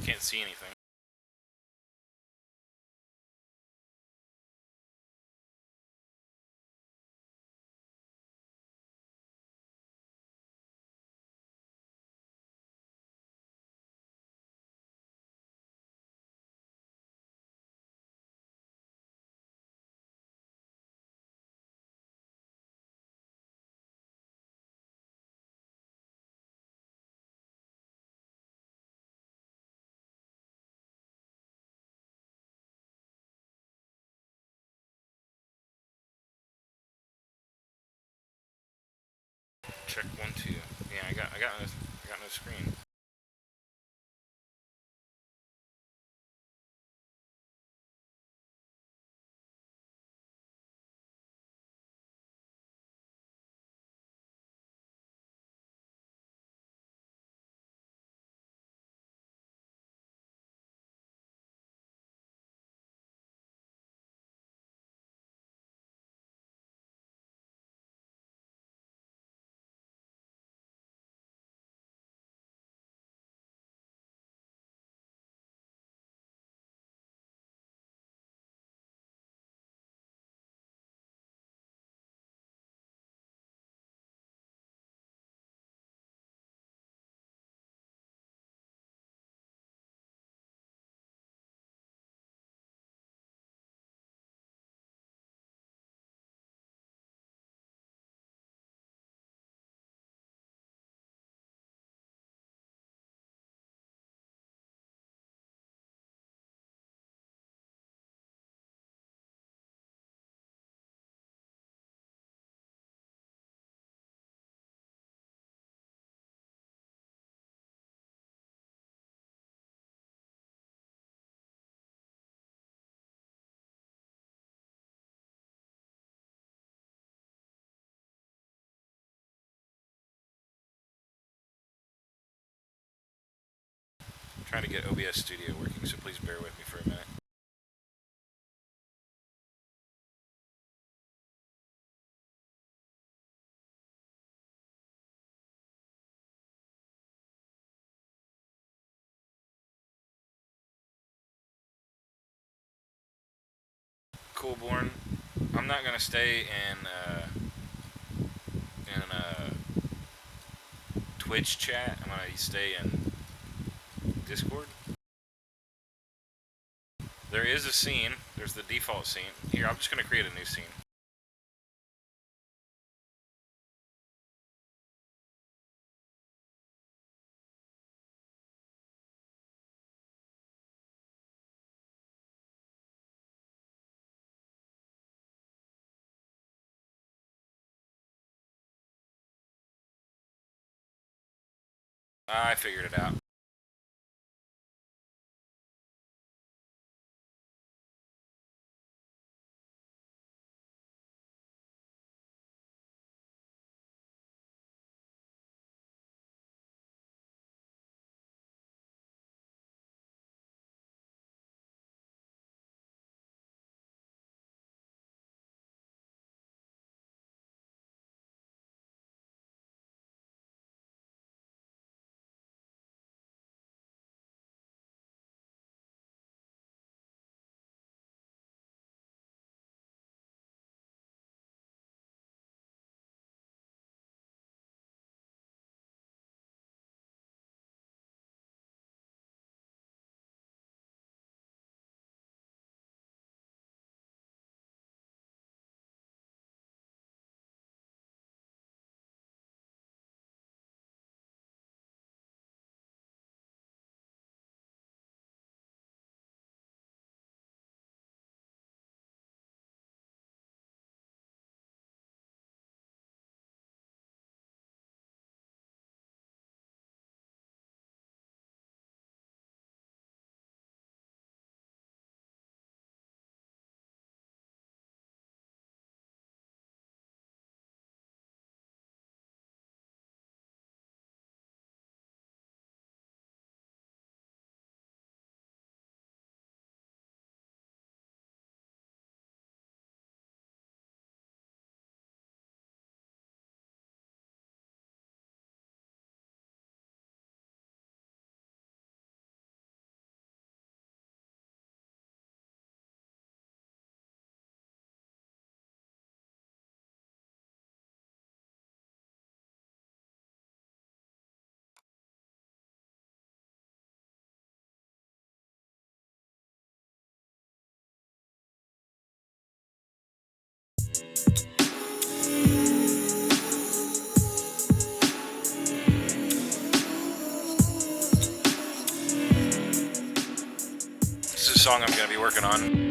Can't see anything. Check 1, 2. Yeah, I got no screen. I'm trying to get OBS Studio working, so please bear with me for a minute. Coolborn, I'm not gonna stay in Twitch chat. I'm gonna stay in Discord. There is a scene. There's the default scene. Here, I'm just gonna create a new scene. I figured it out. song I'm going to be working on.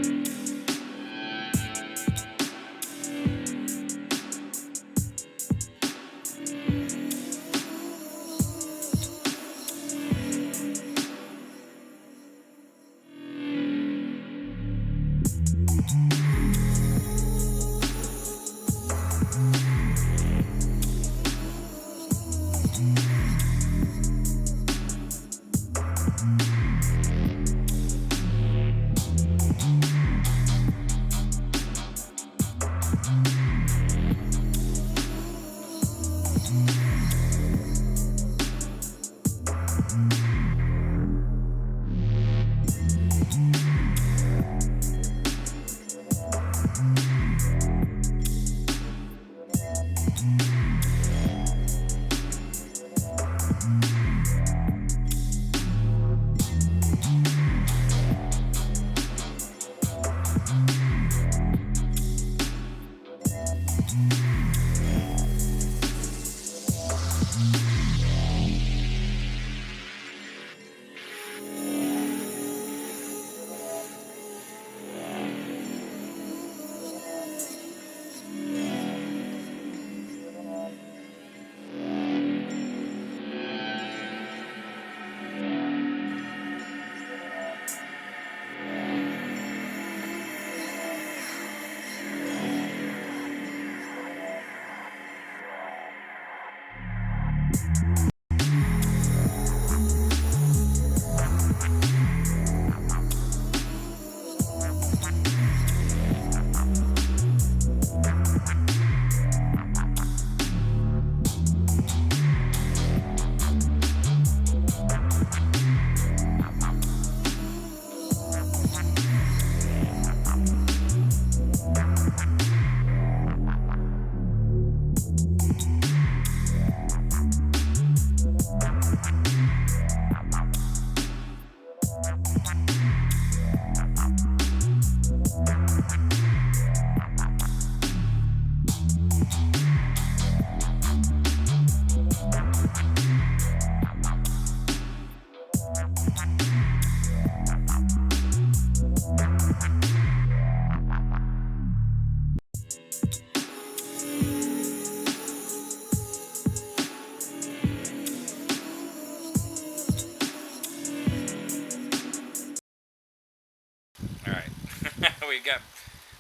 Alright.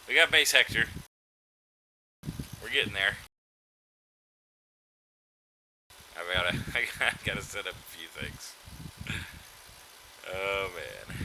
we got bass Hector. We're getting there. I gotta set up a few things. Oh man.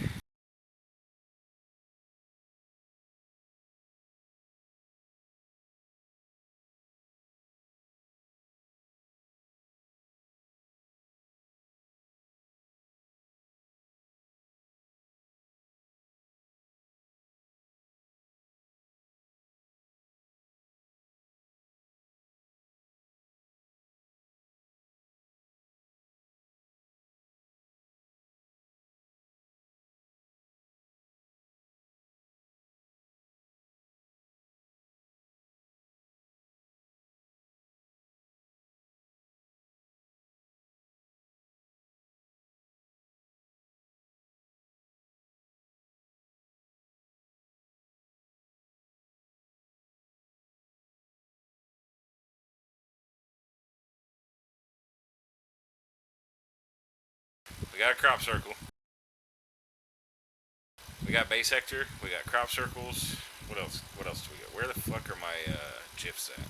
We got a crop circle. We got bass Hector. We got crop circles. What else? What else do we got? Where the fuck are my GIFs at?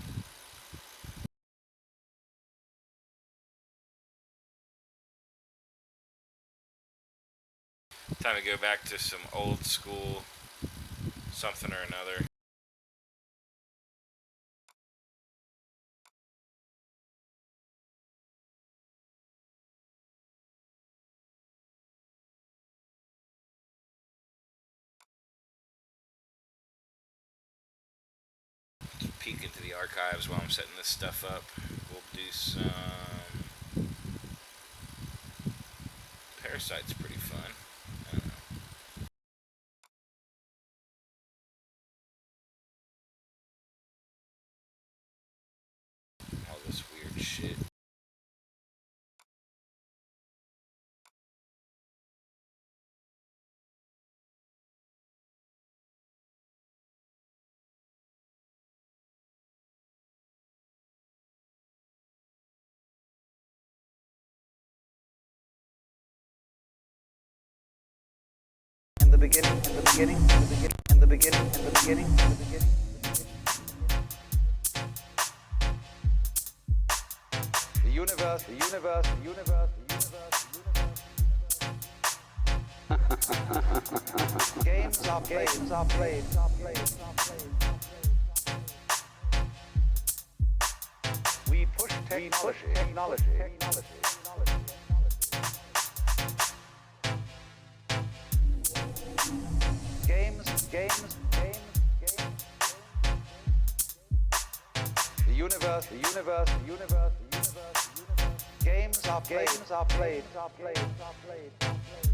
Time to go back to some old school something or another. Peek into the archives while I'm setting this stuff up. We'll do some Parasite's pretty fun. I don't know. All this weird shit. beginning, in the beginning, in the beginning, in the beginning, in the beginning, in the beginning. The universe, the universe, the universe, the universe, the universe. Games are played, are played, are played, are played. We push technology, technology, technology. Games, games, games, games. The universe, the universe, the universe, the universe, the universe. Games are played, are played, are played, are played, are played.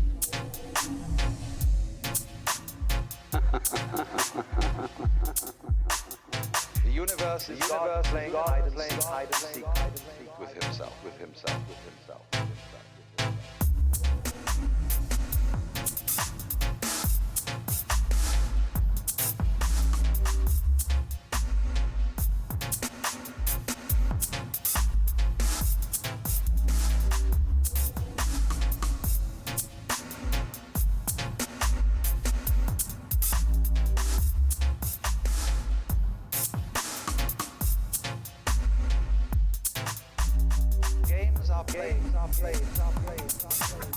The universe is God playing hide and seek with himself, with himself, with himself, with himself. Games are played, are played, are played, are played.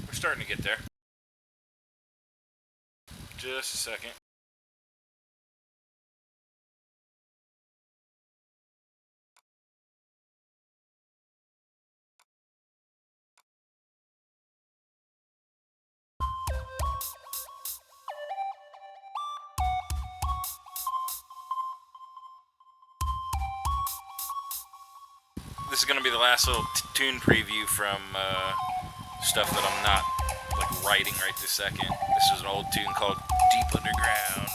We're starting to get there. Just a second. This is going to be the last little tune preview from stuff that I'm not like writing right this second. This is an old tune called Deep Underground.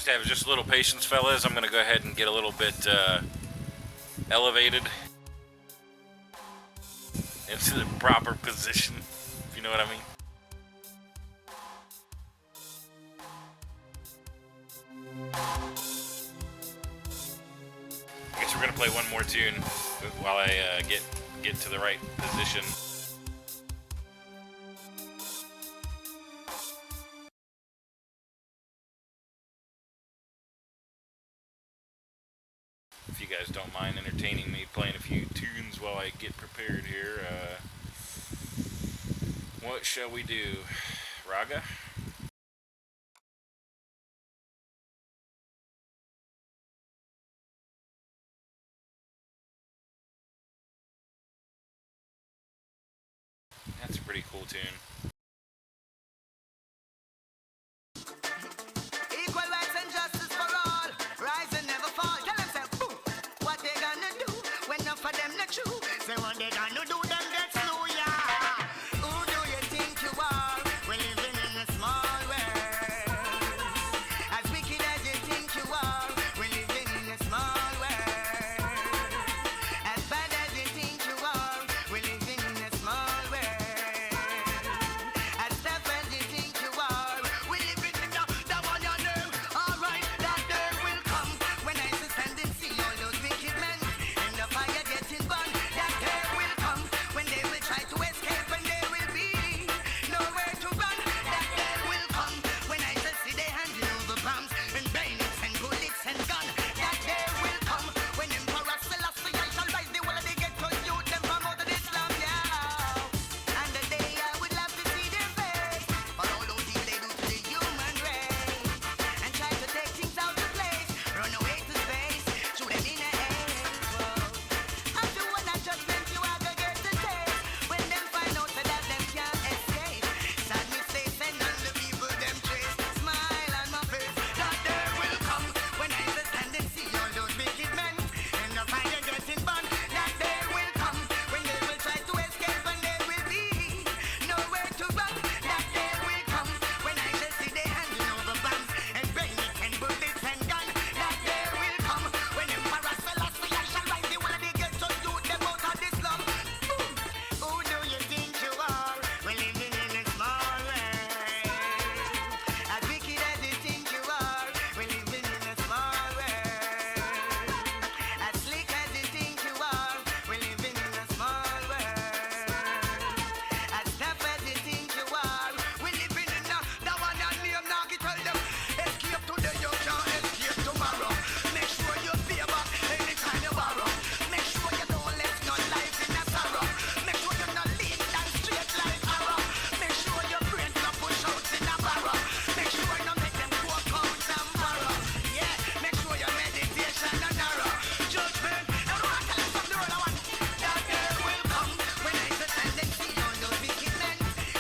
to have just a little patience, fellas. I'm gonna go ahead and get a little bit elevated into the proper position, if you know what I mean. I guess we're gonna play one more tune while I get to the right position. If you guys don't mind entertaining me playing a few tunes while I get prepared here, what shall we do? Raga? That's a pretty cool tune. Equal rights and justice for all. Rise and never fall. Tell them, say, boom. What they gonna do when enough of them not true? Say what they gonna do, them get slow, yeah. Who do you think you are? We're living in a small world. As wicked as you think you are, we're living in a small world. As bad as you think you are, we're living in a small world. As tough as you think you are, we're living in the one you know. Alright, that day will come when I stand and see all those wicked men and the fire getting burned. That day will come when they will try to escape and there will be nowhere to run. That day will come when I see they handle over bombs and bayonets and bullets and guns. That day will come when Emperor Selassie I shall rise the whole of the ghetto youth them from out of Islam, yeah. And the day I would love to see their face for all those things they do to the human race and try to take things out of place, run away to space, shoot them in the air. And do one a judgment you are gonna get to taste when them find out so that them can't escape. Sadness they send on the people them trace. Smile on my face. That day will come when I stand and see all those wicked men and the fire getting burned. That day will come when they will try to escape and there will be nowhere to run. That day will come when I see they handing over bombs and bayonets and bullets and guns. That day will come when Emperor Selassie I shall rise the whole of the ghetto youth them out of this slum. Boom. Who do you think you are? We're living in a small world. As wicked as you think you are, we're living in a small world. As slick as you think you are, we're living in a small world. As tough as you think you are, we're living in the one and name now you tell them. Escape today, you can't escape tomorrow. Make sure you pay back anytime you borrow. Make sure you don't let no life in a sorrow. Make sure you're not lean down straight like arrow. Make sure your brain not push out in a barrow. Make sure you don't make them go out and borrow. Yeah, make sure your meditation not narrow. Judgment, everyone tell us from the road I want. That day will come when I stand and see all those wicked men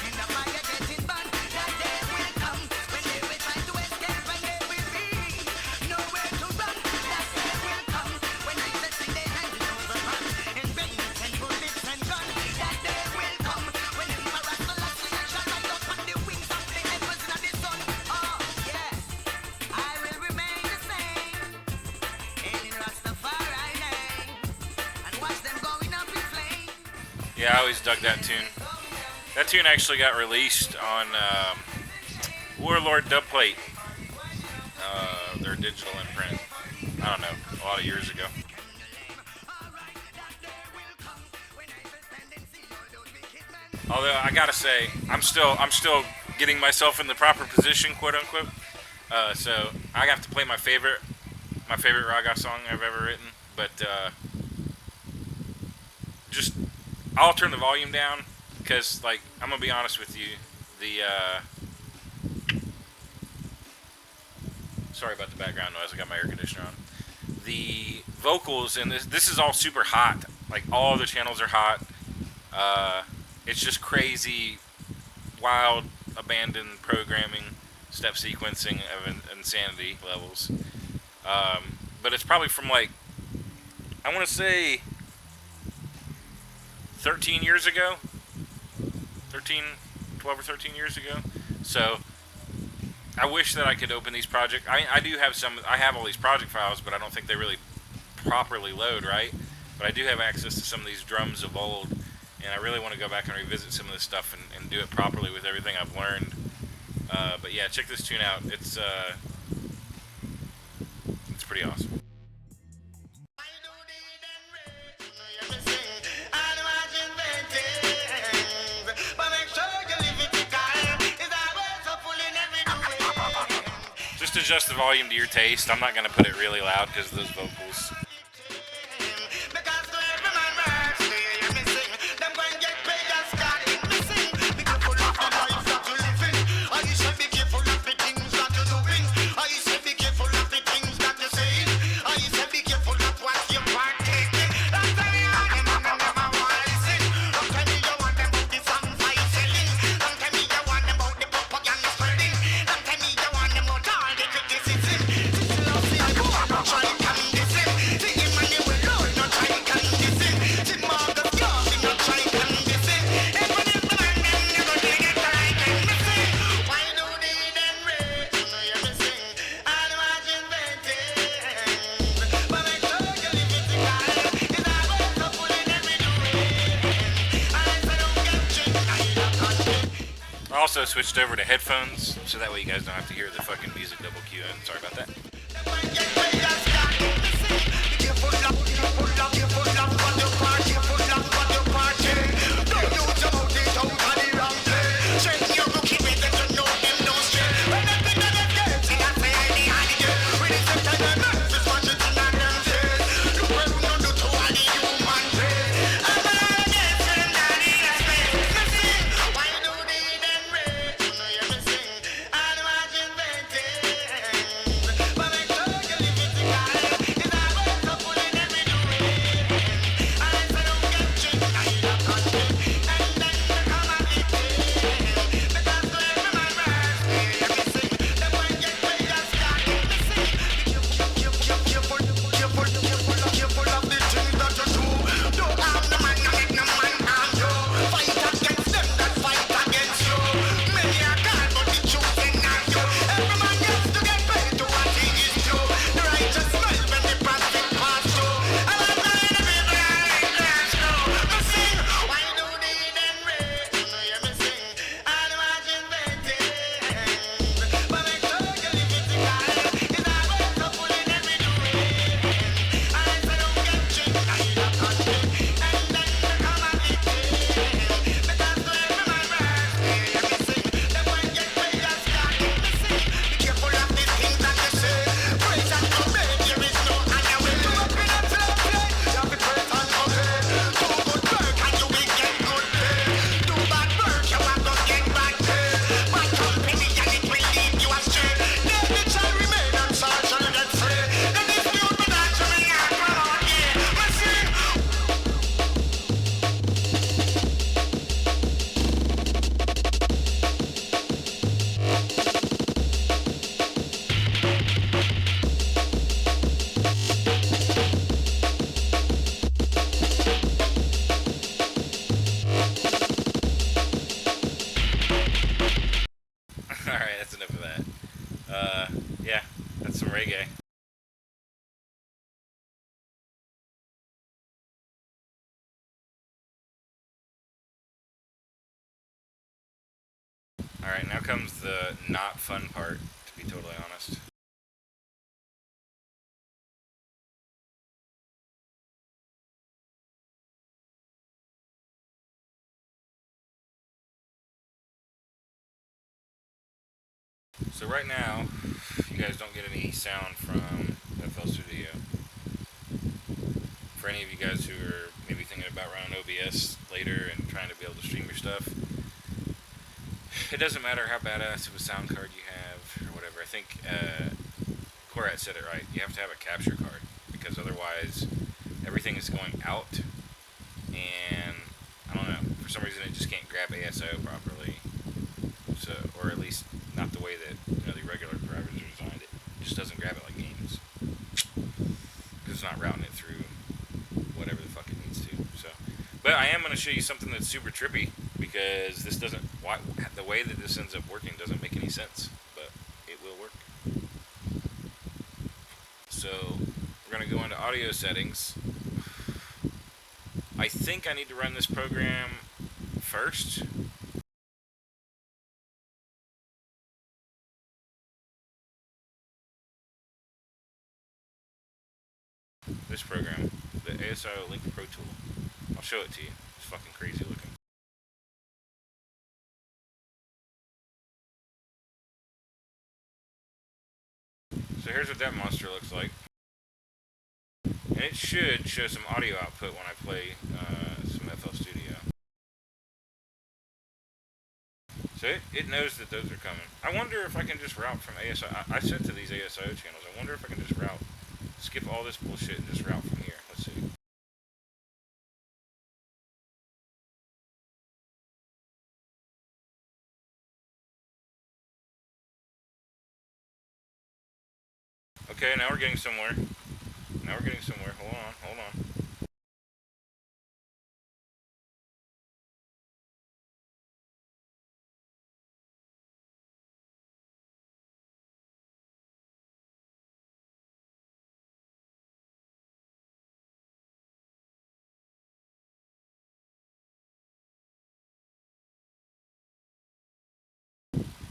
in the fire getting burned. That day will come when they will try to escape and there will be nowhere to run. That day will come when I see they handing over bombs and bayonets and bullets and guns. That day will come when Emperor Selassie shall rise up on the wings of the heavens and the sun. Oh yeah, I will remain the same in Rastafari name and watch them going up in flames. Yeah, I always dug that tune. That tune actually got released on Warlord Dubplate, their digital imprint. I don't know, a lot of years ago. Although I gotta say, I'm still getting myself in the proper position, quote unquote. So I have to play my favorite raga song I've ever written, but just I'll turn the volume down because, like, I'm gonna be honest with you, the sorry about the background noise. I got my air conditioner on. The vocals in this is all super hot. Like, all the channels are hot. It's just crazy, wild, abandoned programming, step sequencing of insanity levels. But it's probably from, like, I want to say 13 years ago. 12 or 13 years ago. So I wish that I could open these projects. I do have some. I have all these project files, but I don't think they really properly load, right? But I do have access to some of these drums of old, and I really want to go back and revisit some of this stuff and do it properly with everything I've learned. But yeah, check this tune out. It's pretty awesome. Just adjust the volume to your taste. I'm not going to put it really loud because of those vocals. I also switched over to headphones, so that way you guys don't have to hear the fucking music double queuing. Sorry about that. Alright, that's enough of that. Yeah, that's some reggae. Alright, now comes the not fun part, to be totally honest. So right now, you guys don't get any sound from FL Studio. For any of you guys who are maybe thinking about running OBS later and trying to be able to stream your stuff, it doesn't matter how badass of a sound card you have or whatever. I think Korat said it right. You have to have a capture card because otherwise everything is going out, and I don't know, for some reason it just can't grab ASO properly. So, or at least not the way that the regular drivers are designed. It just doesn't grab it like games because it's not routing it through whatever the fuck it needs to. So, but I am going to show you something that's super trippy because this doesn't. The way that this ends up working doesn't make any sense. But will work. So we're going to go into audio settings. I think I need to run this program first. This program, the ASIO Link Pro Tool. I'll show it to you. It's fucking crazy looking. So here's what that monster looks like. And it should show some audio output when I play some FL Studio. So it knows that those are coming. I wonder if I can just route from ASIO. I said to these ASIO channels, I wonder if I can just route, skip all this bullshit and just route from here. Let's see. Okay, now we're getting somewhere. Now we're getting somewhere. Hold on, hold on.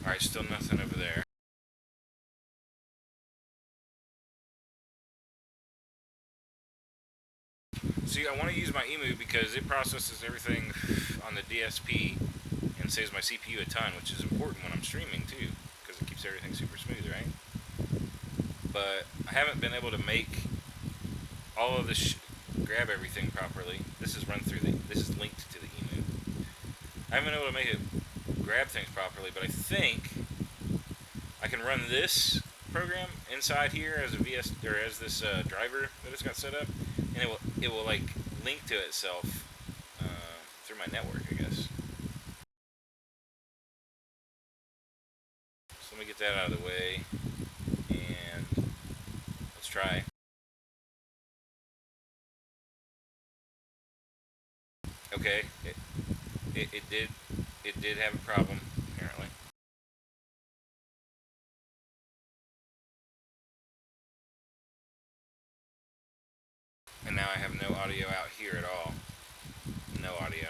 Alright, still nothing over there. See, I want to use my emu because it processes everything on the DSP and saves my CPU a ton, which is important when I'm streaming too, because it keeps everything super smooth, right? But I haven't been able to make all of this grab everything properly. This is linked to the emu. I haven't been able to make it grab things properly, but I think I can run this program inside here as a VS or as this driver that it's got set up, and it will like link to itself through my network, I guess. So let me get that out of the way, and let's try. Okay, it did have a problem apparently. And now I have no audio out here at all. No audio.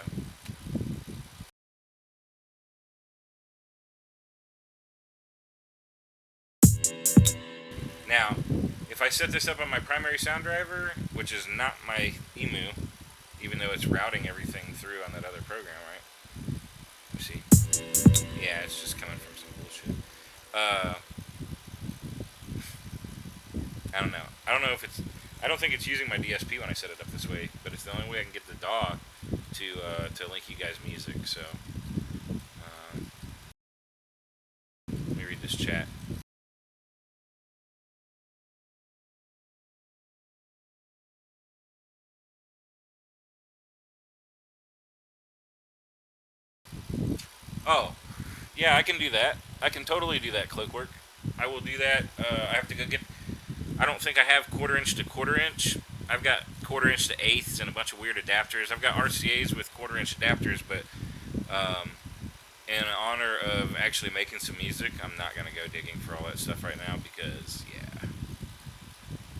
Now, if I set this up on my primary sound driver, which is not my emu, even though it's routing everything through on that other program, right? Let's see. Yeah, it's just coming from some bullshit. I don't know. I don't know if it's... I don't think it's using my DSP when I set it up this way, but it's the only way I can get the DAW to link you guys music, so... let me read this chat. Oh, yeah, I can do that. I can totally do that, Cloakwork. I will do that. I have to go get... I don't think I have quarter-inch to quarter-inch. I've got quarter-inch to eighths and a bunch of weird adapters. I've got RCAs with quarter-inch adapters, but in honor of actually making some music, I'm not going to go digging for all that stuff right now because, yeah,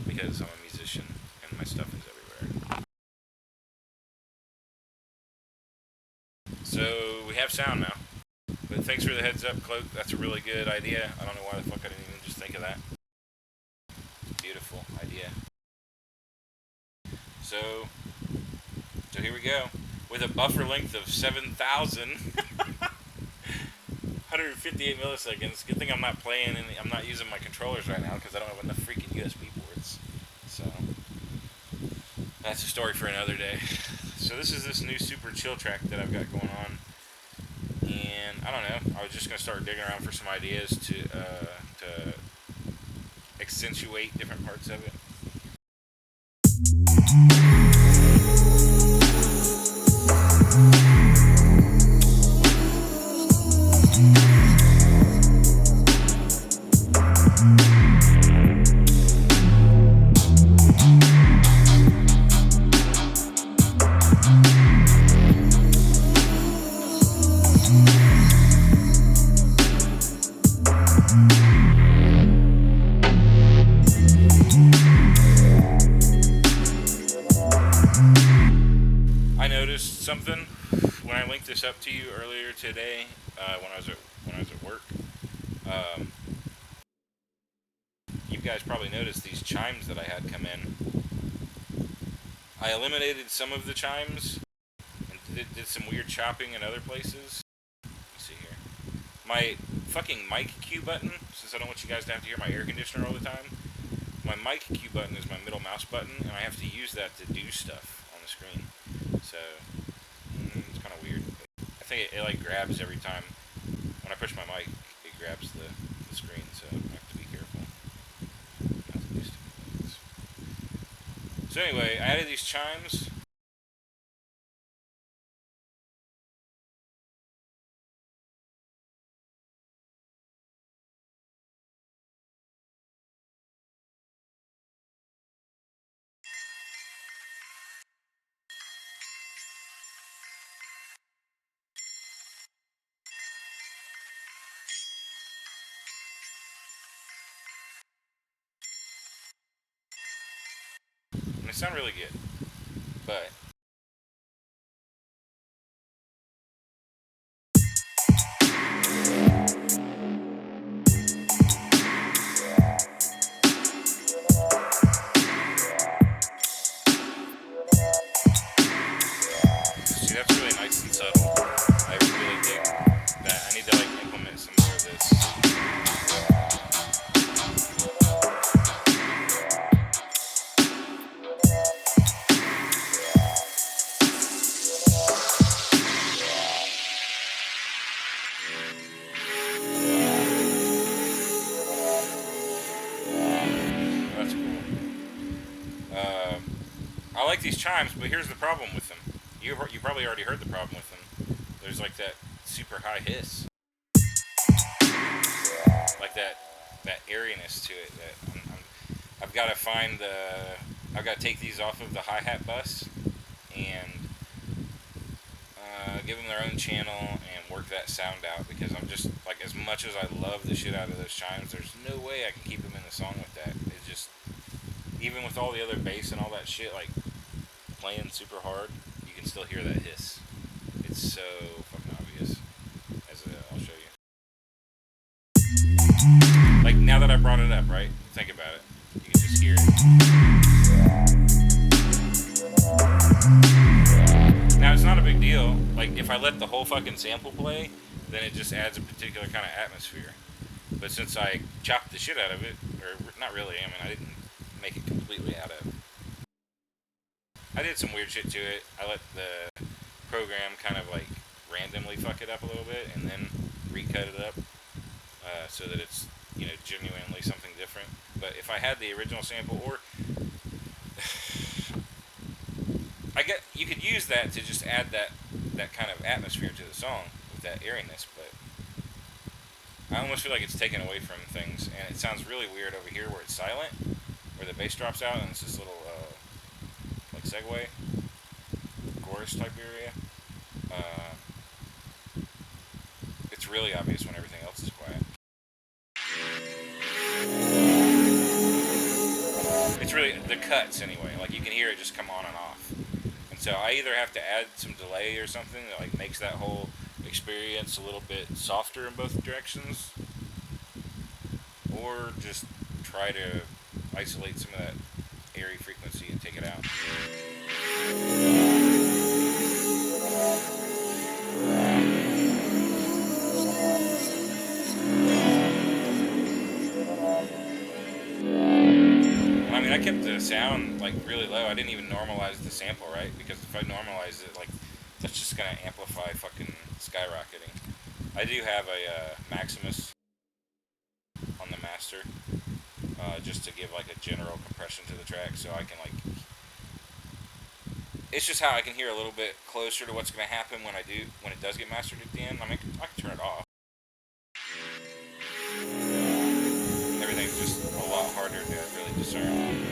because I'm a musician and my stuff is everywhere. So, we have sound now. But thanks for the heads up, Cloak. That's a really good idea. I don't know why the fuck I didn't even just think of that. Beautiful idea. So here we go. With a buffer length of 7,000, 158 milliseconds. Good thing I'm not playing and I'm not using my controllers right now because I don't have enough freaking USB ports. So that's a story for another day. So this is this new super chill track that I've got going on. And I don't know, I was just going to start digging around for some ideas to accentuate different parts of it. something. When I linked this up to you earlier today, when I was at work, um, you guys probably noticed these chimes that I had come in. I eliminated some of the chimes and did some weird chopping in other places. Let's see here. My fucking mic cue button, since I don't want you guys to have to hear my air conditioner all the time, my mic cue button is my middle mouse button, and I have to use that to do stuff on the screen. So, it's kind of weird. I think it like grabs every time. When I push my mic, it grabs the screen, so I have to be careful not to do stupid things. So anyway, I added these chimes. And they sound really good, but see, that's really nice and subtle. I really dig that. I need to like implement some more of this. That's cool. I like these chimes, but here's the problem with them. You probably already heard the problem with them. There's like that super high hiss, like that airiness to it. That I've got to find I've got to take these off of the hi-hat bus and give them their own channel and work that sound out, because I'm just like, as much as I love the shit out of those chimes, there's no way I can keep them in the song with that. It's just, even with all the other bass and all that shit, like playing super hard, you can still hear that hiss. It's so fucking obvious. I'll show you. Like, now that I brought it up, right? Think about it. You can just hear it. Now, it's not a big deal. Like, if I let the whole fucking sample play, then it just adds a particular kind of atmosphere. But since I chopped the shit out of it, or not really, I mean, I didn't make it completely out of. I did some weird shit to it. I let the program kind of like randomly fuck it up a little bit, and then recut it up so that it's, you know, genuinely something different. But if I had the original sample, or you could use that to just add that kind of atmosphere to the song with that airiness, but I almost feel like it's taken away from things, and it sounds really weird over here where it's silent, where the bass drops out, and it's this little like segue chorus type area. It's really obvious when everything else is quiet. It's really the cuts anyway. Like, you can hear it just come on and off. And so I either have to add some delay or something that like makes that whole experience a little bit softer in both directions, or just try to isolate some of that airy frequency and take it out. I mean, I kept the sound like really low. I didn't even normalize the sample, right? Because if I normalize it, like, that's just gonna amplify fucking skyrocketing. I do have a Maximus on the master, just to give like a general compression to the track, so I can like, it's just how I can hear a little bit closer to what's gonna happen when it does get mastered at the end. I mean, I can turn it off. Everything's just a lot harder to really discern.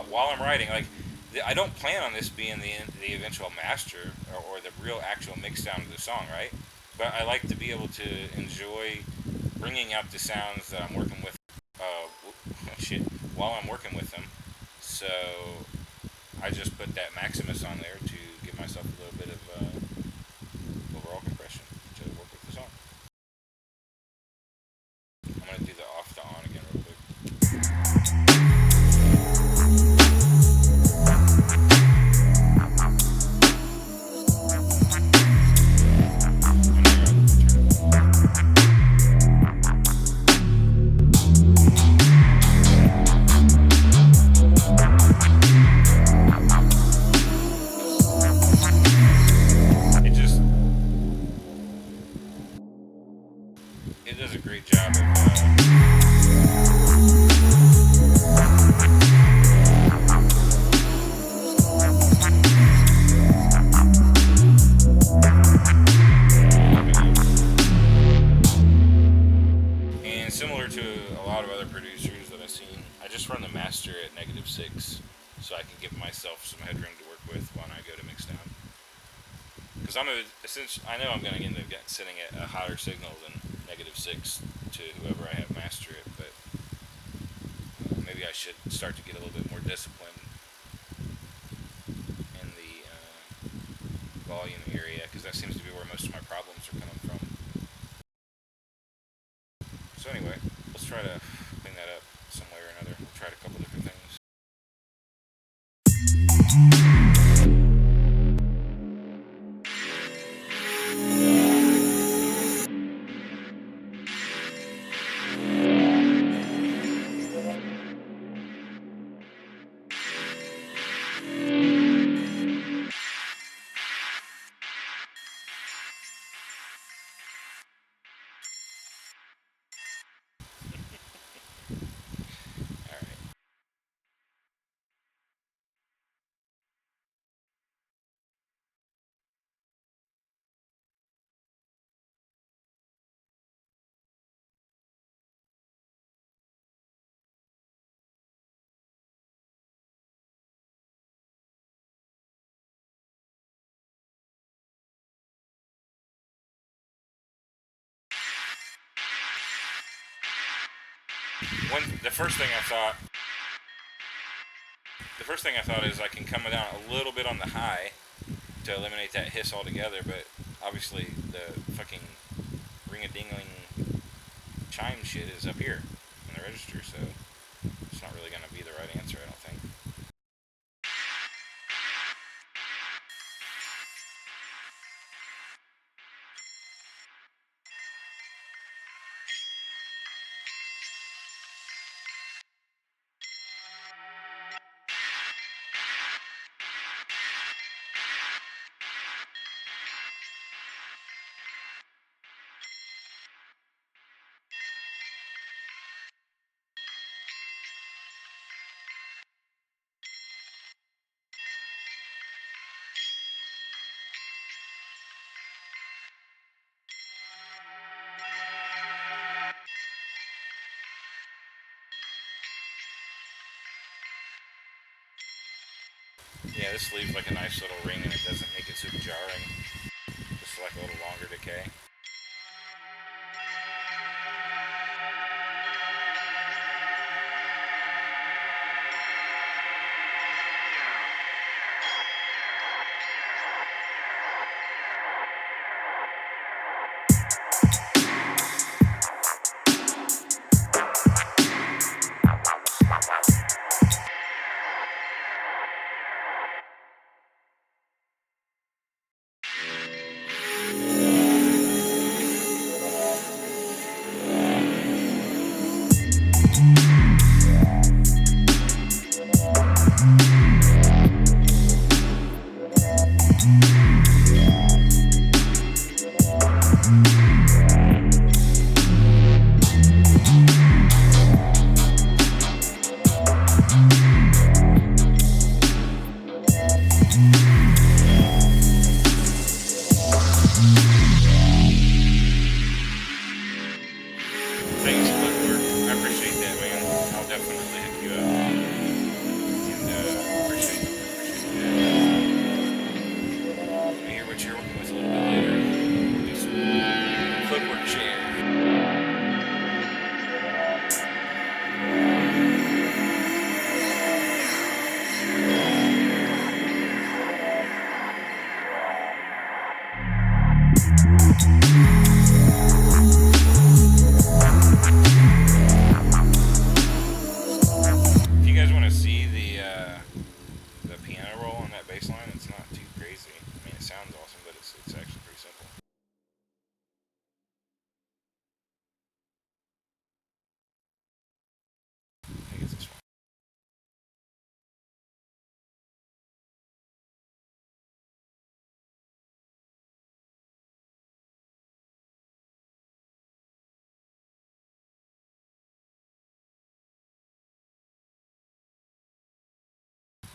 while I'm writing, like I don't plan on this being the eventual master or the real actual mix down of the song, right? But I like to be able to enjoy bringing out the sounds that I'm working with. Shit, while I'm working with them, so I just put that Maximus on there to give myself a little bit of overall compression to work with the song. I'm gonna do the off to on again real quick. It just it does a great job of and similar to a lot of other producers that I've seen, I just run the master at -6 so I can give myself some headroom to work with when I go to mix down. Because I know I'm going to end up sending a hotter signal than -6 to whoever I have master it, but maybe I should start to get a little bit more disciplined in the volume area, because that seems to be where most of my problems are coming from. So anyway, let's try to clean that up some way or another. We'll try a couple different things. Alright. The first thing I thought is I can come down a little bit on the high to eliminate that hiss altogether, but obviously the fucking ring-a-dingling chime shit is up here in the register, so it's not really going to be the right answer, I don't think. Yeah, this leaves like a nice little ring and it doesn't make it super jarring. Just like a little longer decay.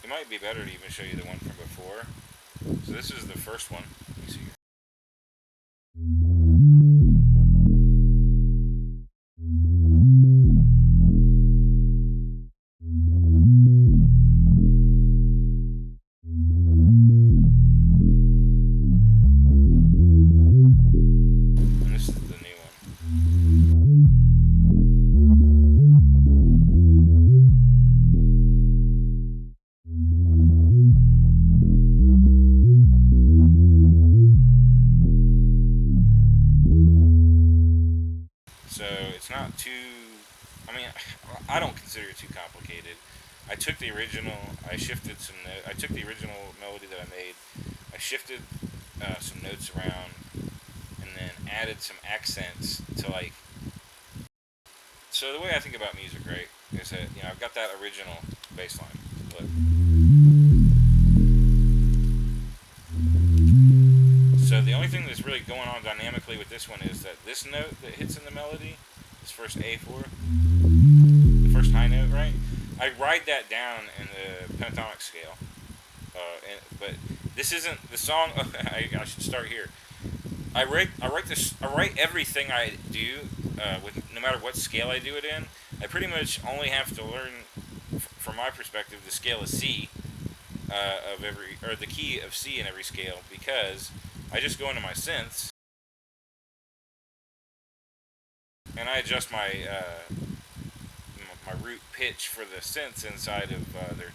It might be better to even show you the one from before. So this is the first one. Let me see here. And this is the new one. So it's not too. I mean, I don't consider it too complicated. I took the original. I shifted some. I took the original melody that I made. I shifted some notes around, and then added some accents to like. So the way I think about music, right, is that I've got that original bass line. Look. So the only thing that's really going on dynamically with this one is that this note that hits in the melody, this first A4, the first high note, right? I ride that down in the pentatonic scale, but this isn't the song. I should start here. I write everything I do with no matter what scale I do it in. I pretty much only have to learn, from my perspective, the scale of C of every, or the key of C in every scale, because I just go into my synths and I adjust my my root pitch for the synths inside of their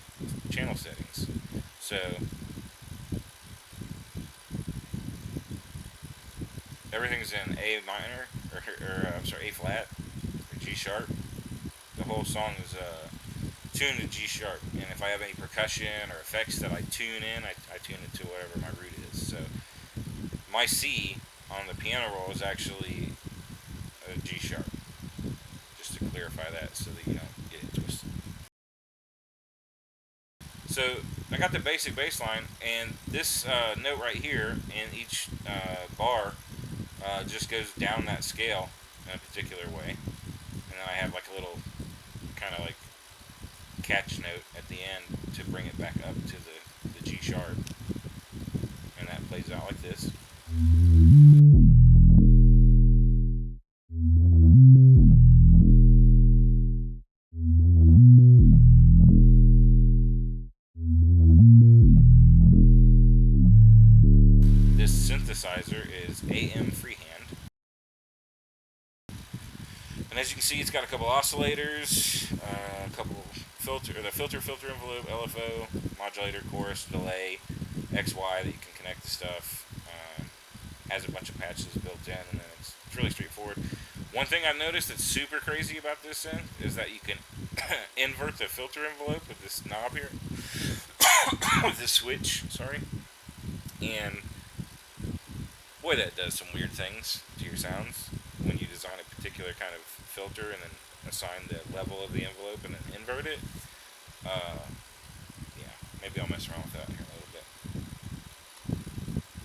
channel settings. So everything's in A minor, or I'm sorry, A flat, or G sharp. The whole song is tuned to G sharp, and if I have any percussion or effects that I tune in, I tune it to whatever my root is. So my C on the piano roll is actually a G sharp, just to clarify that so that you don't get it twisted. So I got the basic bass line, and this note right here in each bar just goes down that scale in a particular way, and then I have like a little kind of like catch note at the end to bring it back up to the G sharp, and that plays out like this. This synthesizer is AM freehand. And as you can see, it's got a couple oscillators, a couple filter envelope, LFO, modulator, chorus, delay, XY that you can connect to stuff. Has a bunch of patches built in, and then it's really straightforward. One thing I've noticed that's super crazy about this synth is that you can invert the filter envelope with this knob here, with this switch, sorry, and boy, that does some weird things to your sounds when you design a particular kind of filter and then assign the level of the envelope and then invert it. Yeah, maybe I'll mess around with that here a little bit.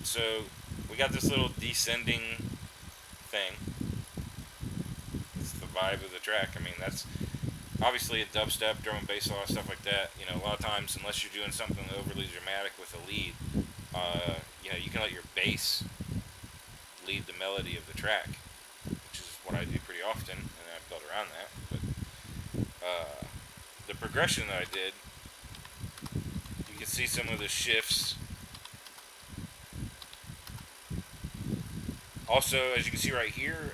So we got this little descending thing. It's the vibe of the track. I mean, that's obviously a dubstep, drum and bass, a lot of stuff like that. A lot of times, unless you're doing something overly dramatic with a lead, you can let your bass lead the melody of the track, which is what I do pretty often, and I've built around that. But the progression that I did, you can see some of the shifts. Also, as you can see right here,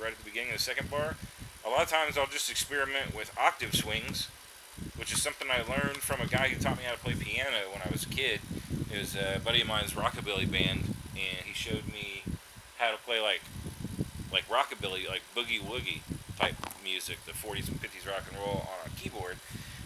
right at the beginning of the second bar, a lot of times I'll just experiment with octave swings, which is something I learned from a guy who taught me how to play piano when I was a kid. It was a buddy of mine's rockabilly band, and he showed me how to play like rockabilly, like boogie woogie type music, the 40s and 50s rock and roll on a keyboard.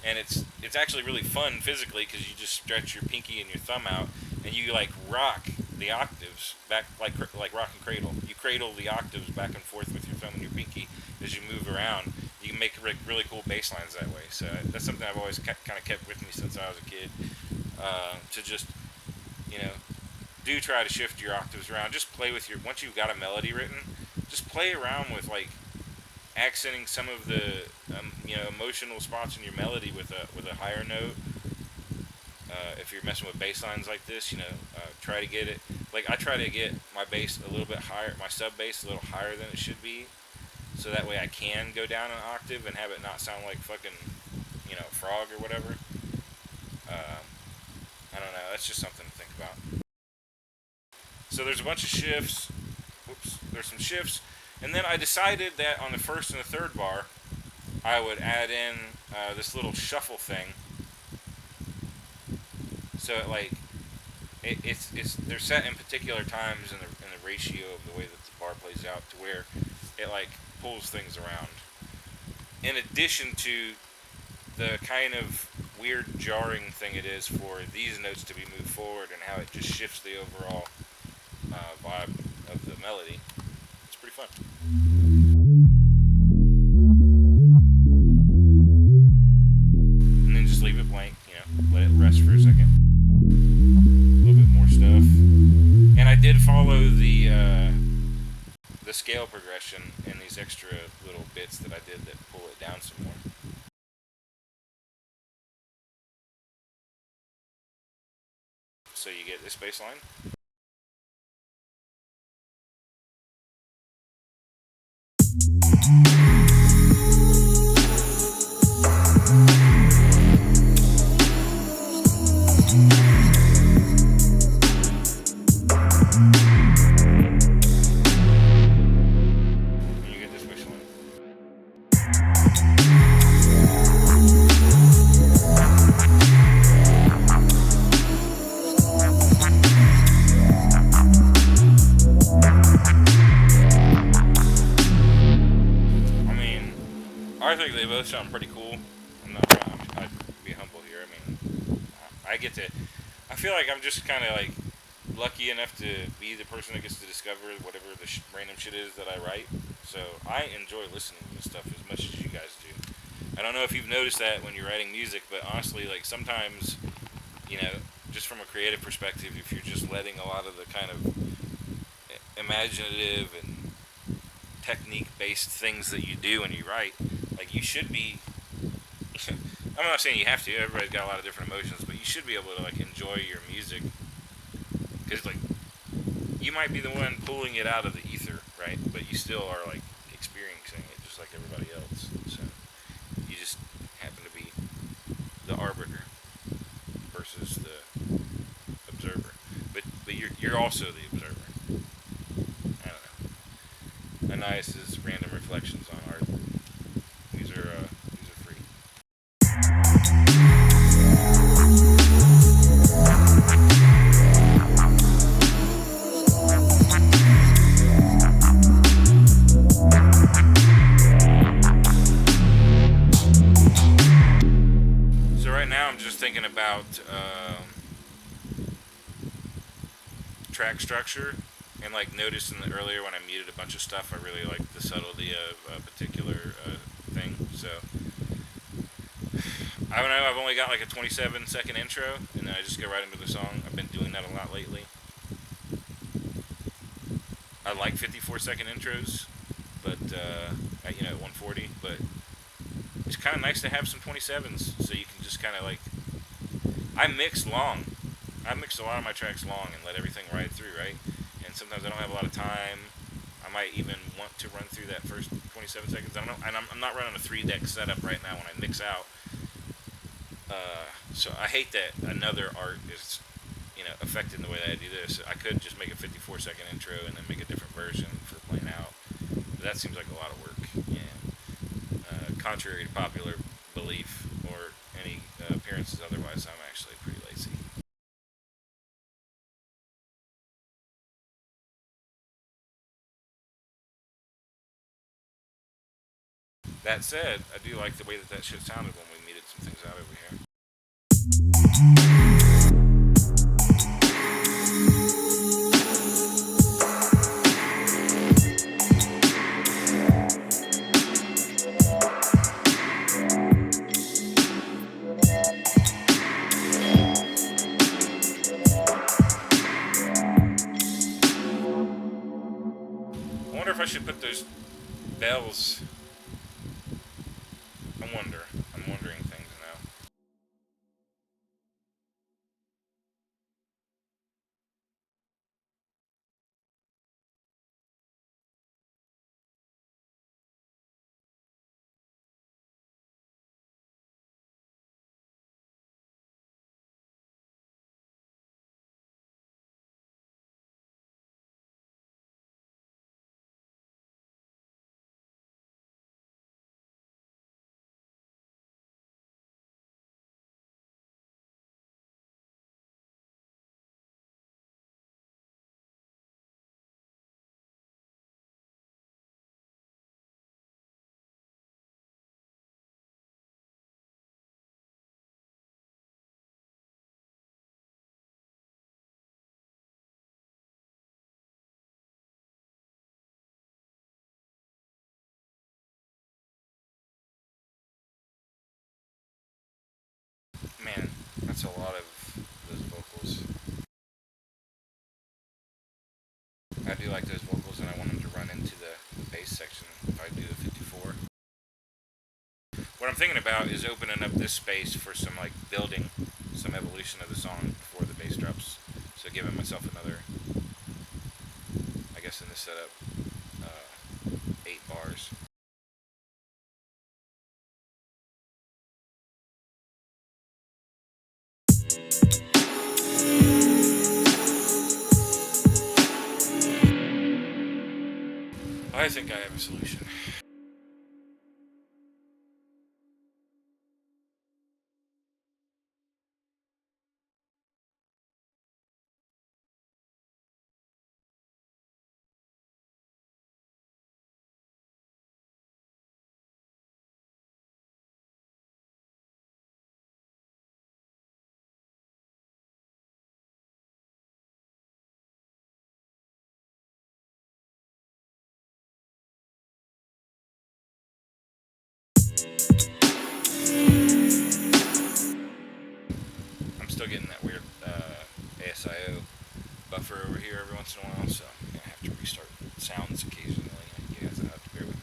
And it's actually really fun physically because you just stretch your pinky and your thumb out, and you like rock the octaves back like rock and cradle. You cradle the octaves back and forth with your thumb and your pinky as you move around. You can make really cool bass lines that way. So that's something I've always kind of kept with me since I was a kid. To just do try to shift your octaves around. Just play with once you've got a melody written, just play around with like accenting some of the emotional spots in your melody with a higher note, if you're messing with bass lines like this, try to get it. Like I try to get my bass a little bit higher, my sub bass a little higher than it should be, so that way I can go down an octave and have it not sound like fucking, frog or whatever. I don't know. That's just something to think about. So there's a bunch of shifts. Whoops. There's some shifts, and then I decided that on the first and the third bar, I would add in this little shuffle thing. So it's they're set in particular times in the ratio of the way that the bar plays out to where it like pulls things around. In addition to the kind of weird jarring thing it is for these notes to be moved forward and how it just shifts the overall vibe of the melody. It's pretty fun. And then just leave it blank, let it rest for a second. A little bit more stuff. And I did follow the scale progression in these extra little bits that I did that pull it down some more. So you get this bass line. And you get this bass line. I think they both sound pretty cool. I'd be humble here. I feel like I'm just kind of like lucky enough to be the person that gets to discover whatever the random shit is that I write. So I enjoy listening to this stuff as much as you guys do. I don't know if you've noticed that when you're writing music, but honestly, like sometimes, just from a creative perspective, if you're just letting a lot of the kind of imaginative and technique-based things that you do when you write, like you should be. I'm not saying you have to. Everybody's got a lot of different emotions, but you should be able to like enjoy your music, because like you might be the one pulling it out of the ether, right? But you still are like experiencing it just like everybody else. So you just happen to be the arbiter versus the observer. But you're also the observer. I don't know. Annias' random reflections on art. These are free. So right now I'm just thinking about track structure, and like noticing that earlier when I muted a bunch of stuff, I really liked the subtlety of a particular thing. So I don't know. I've only got like a 27-second intro, and then I just go right into the song. I've been doing that a lot lately. I like 54-second intros, but at 140. But it's kind of nice to have some 27s, so you can just kind of like. I mix long. I mix a lot of my tracks long and let everything ride through, right? And sometimes I don't have a lot of time. I might even want to run through that first 27 seconds. I don't know, and I'm not running a 3-deck setup right now when I mix out. So I hate that another art is, affecting the way that I do this. I could just make a 54-second intro and then make a different version for playing out. But that seems like a lot of work. And contrary to popular belief or any appearances otherwise, I'm actually pretty lazy. That said, I do like the way that shit sounded when we muted some things out over here. I wonder if I should put those bells. I'm wondering things now. Man, that's a lot of those vocals. I do like those vocals, and I want them to run into the bass section if I do a 54. What I'm thinking about is opening up this space for some like building, some evolution of the song before the bass drops. So giving myself another, I guess in this setup, 8 bars. I think I have a solution. I'm still getting that weird ASIO buffer over here every once in a while, so I'm gonna have to restart sounds occasionally. You guys have to bear with me.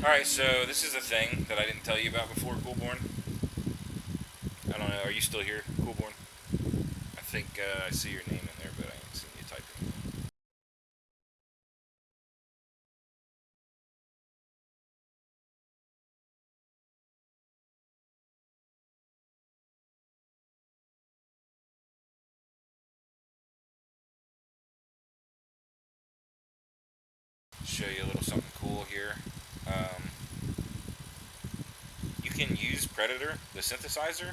Alright, so this is a thing that I didn't tell you about before, Coolborn. I don't know, are you still here, Coolborn? I think I see your name in there, but I ain't seen you typing. Show you a little something cool here. You can use Predator, the synthesizer,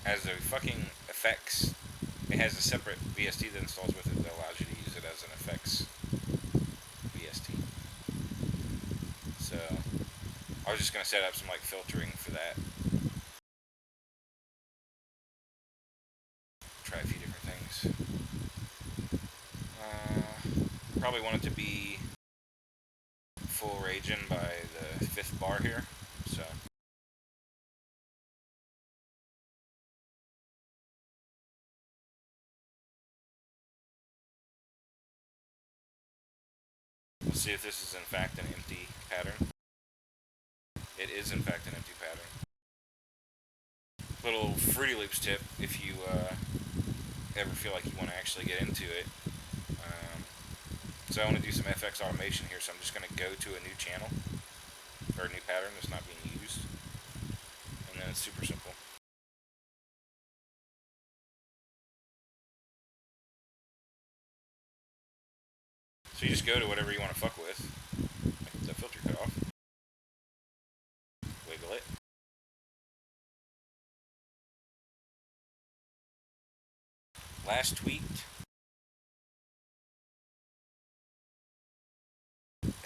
as a fucking effects. It has a separate VST that installs with it that allows you to use it as an effects VST. So I was just gonna set up some like filtering for that. Try a few different things. Probably want it to be full raging by the 5th bar here. So let's see if this is in fact an empty pattern. It is in fact an empty pattern. Little Fruity Loops tip if you ever feel like you want to actually get into it. So I want to do some FX automation here, so I'm just going to go to a new channel, or a new pattern that's not being used, and then it's super simple. So you just go to whatever you want to fuck with, like the filter cutoff, wiggle it, last tweaked,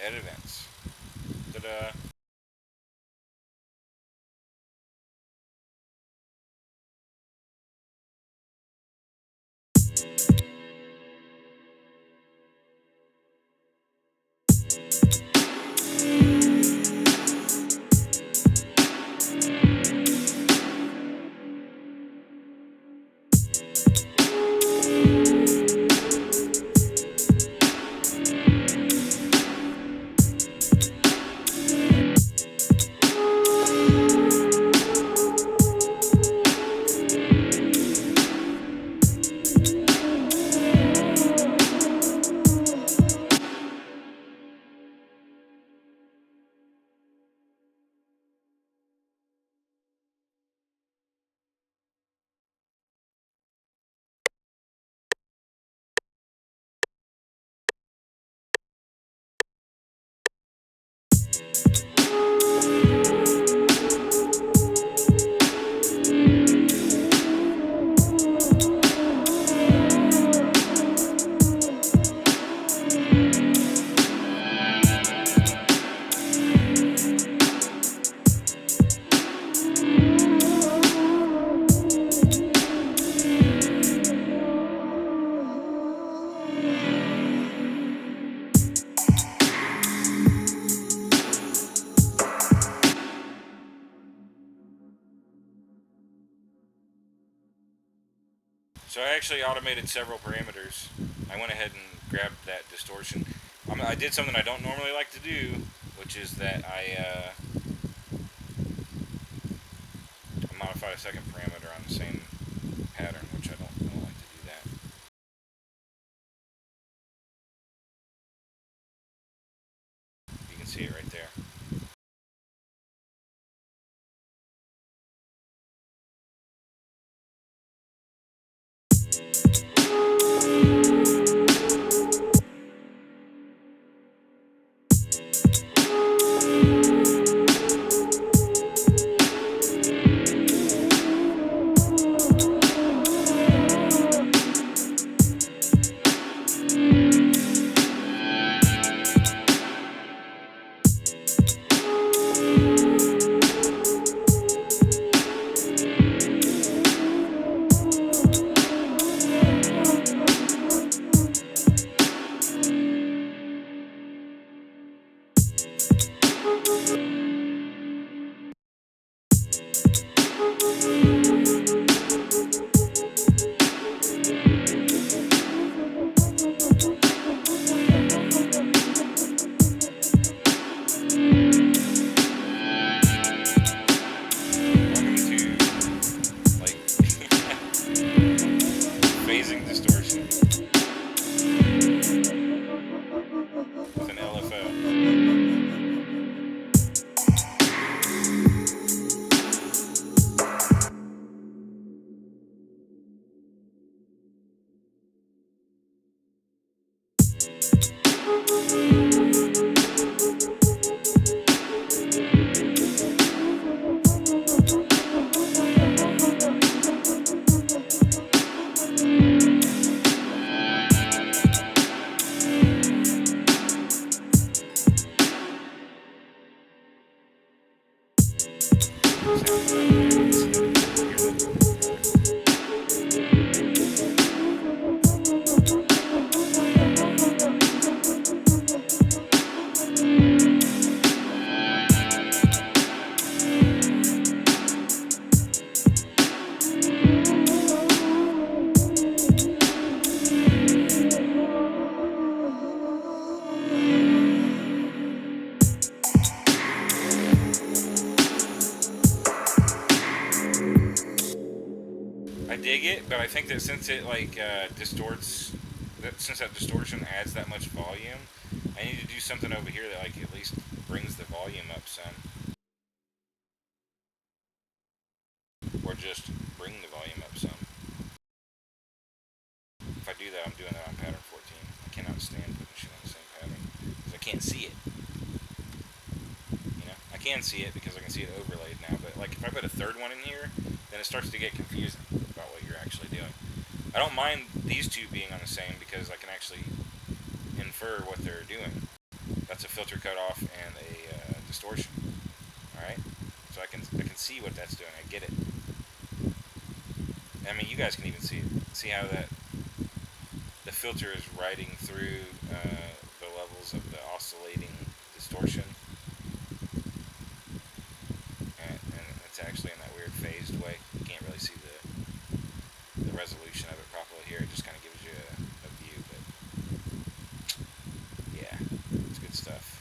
edit events, ta-da. So I actually automated several parameters. I went ahead and grabbed that distortion. I did something I don't normally like to do, which is that I modified a second parameter on the same pattern, which I don't like to do that. You can see it right there. Welcome to like phasing distortion with an LFO. I dig it, but I think that since it distorts, since that distortion adds that much volume, I need to do something over here that like at least brings the volume up some, or just bring the volume up some. If I do that, I'm doing that on pattern 14. I cannot stand putting shit on the same pattern because I can't see it. You know, I can see it because I can see it overlaid now, but like if I put a third one in here, then it starts to get confusing about what you're actually doing. I don't mind these two being on the same because I can actually infer what they're doing. That's a filter cutoff and a distortion. All right, so I can see what that's doing. I get it. I mean, you guys can even see it. See how that the filter is riding through the levels of the oscillating distortion, and it's actually in that weird phased way. You can't really see the resolution of it properly here. It just kind of gives you a view, but yeah, it's good stuff.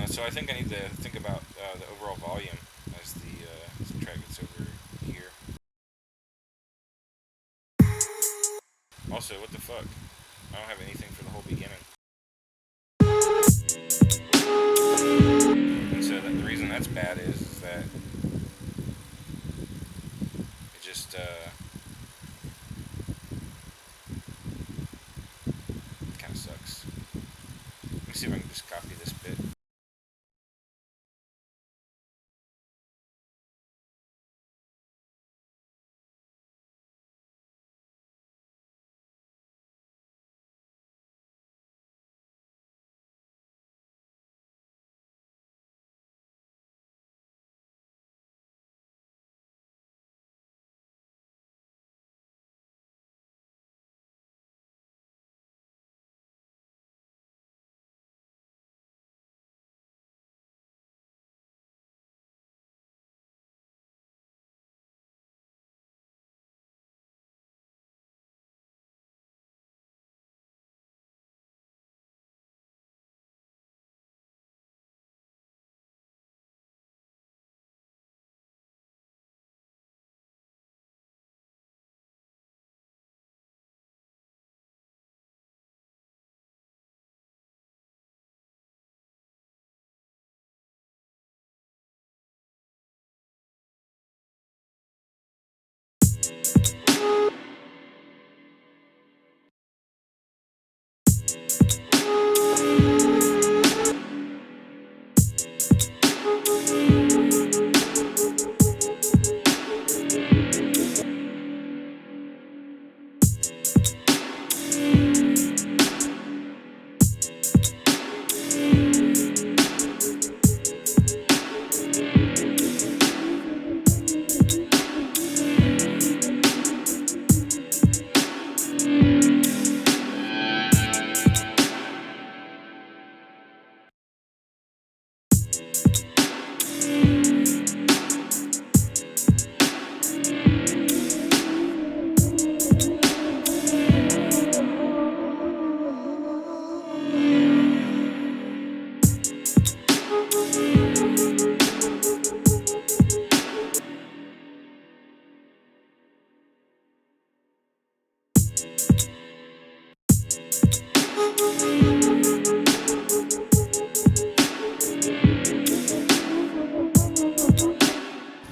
So I think I need to think about the overall volume as the track gets over here. Also, what the fuck? I don't have anything for the whole beginning. And so the reason that's bad is that it just kind of sucks. Let me see if I can just copy this bit.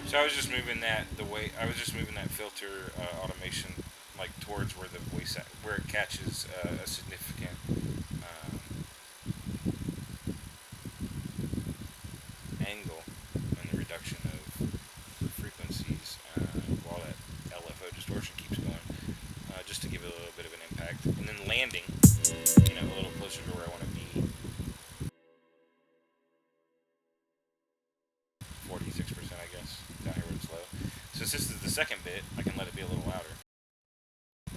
So I was just moving that I was just moving that filter automation like towards where the where it catches a significant angle in the reduction of frequencies while that LFO distortion keeps going, just to give it a little bit of an impact, and then landing, a little closer to where I want to be. 46%, I guess, down here where it's low. Since this is the second bit, I can let it be a little louder.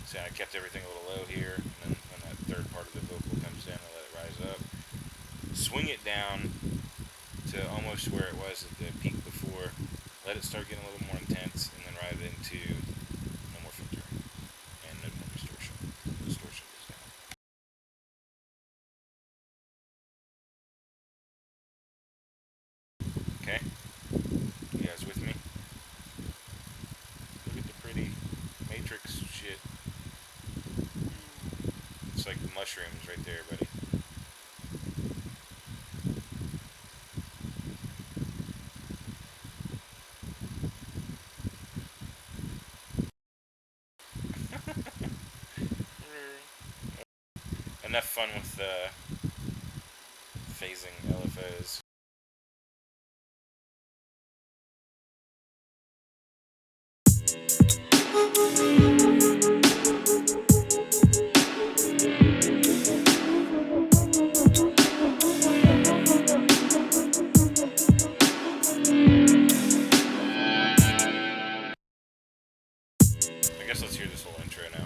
See, I kept everything a little low here, and then when that third part of the vocal comes in, I let it rise up. Swing it down to almost where it was at the peak before. Let it start getting a little more intense, and then ride it into no more filter and no more distortion. Distortion goes down. Okay, you guys with me? Look at the pretty matrix shit. It's like mushrooms right there, buddy. Enough fun with phasing LFOs. I guess let's hear this whole intro now.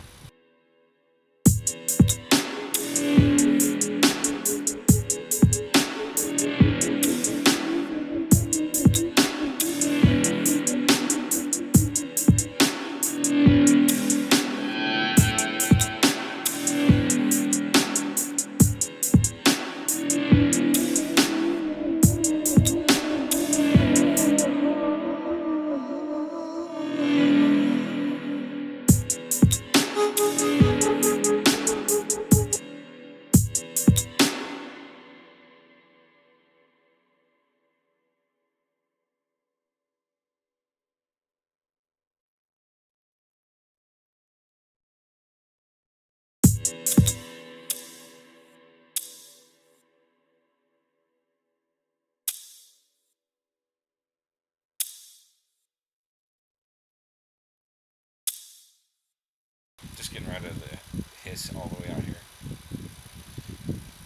Just getting rid of the hiss all the way out here.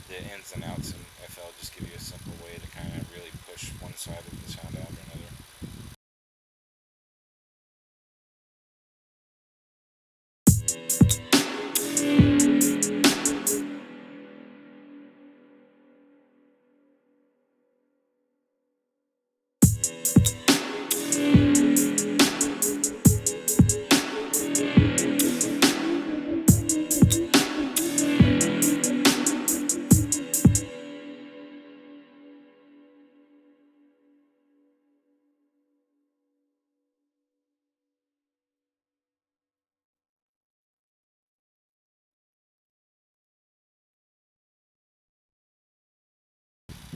The ins and outs in FL just give you a simple way to kind of really push one side of the sound out or another.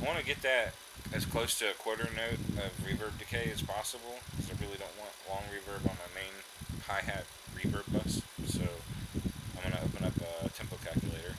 I want to get that as close to a quarter note of reverb decay as possible, because I really don't want long reverb on my main hi-hat reverb bus. So I'm going to open up a tempo calculator.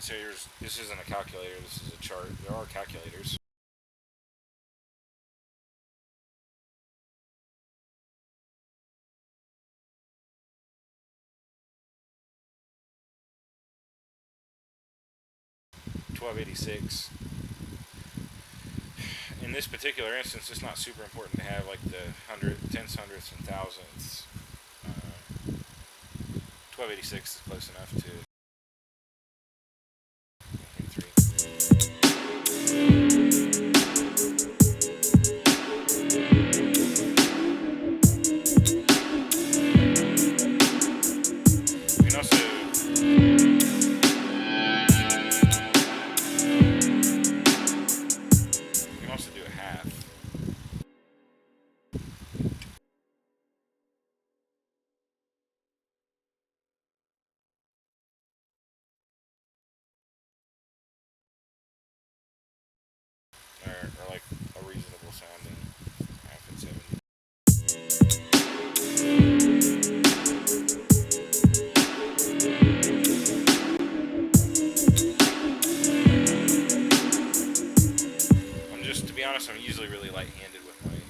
Alright, so this isn't a calculator, this is a chart. There are calculators. $12.86. In this particular instance, it's not super important to have like the tenths, hundredths, and thousandths. 1286 is close enough to 3. You can also do a half. Or like a reasonable sounding half and 70. To be honest, I'm usually really light-handed with my reverb.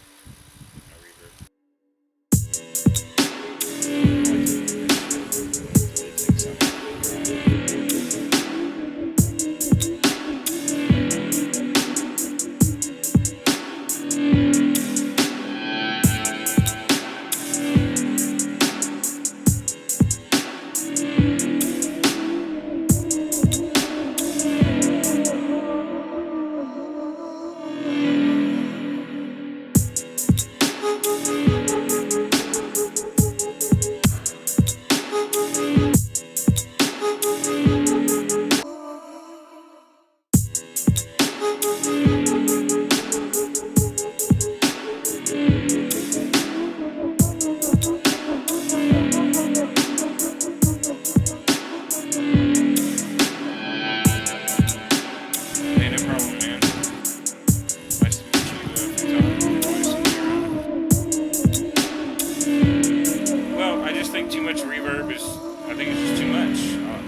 Too much reverb is, I think it's just too much.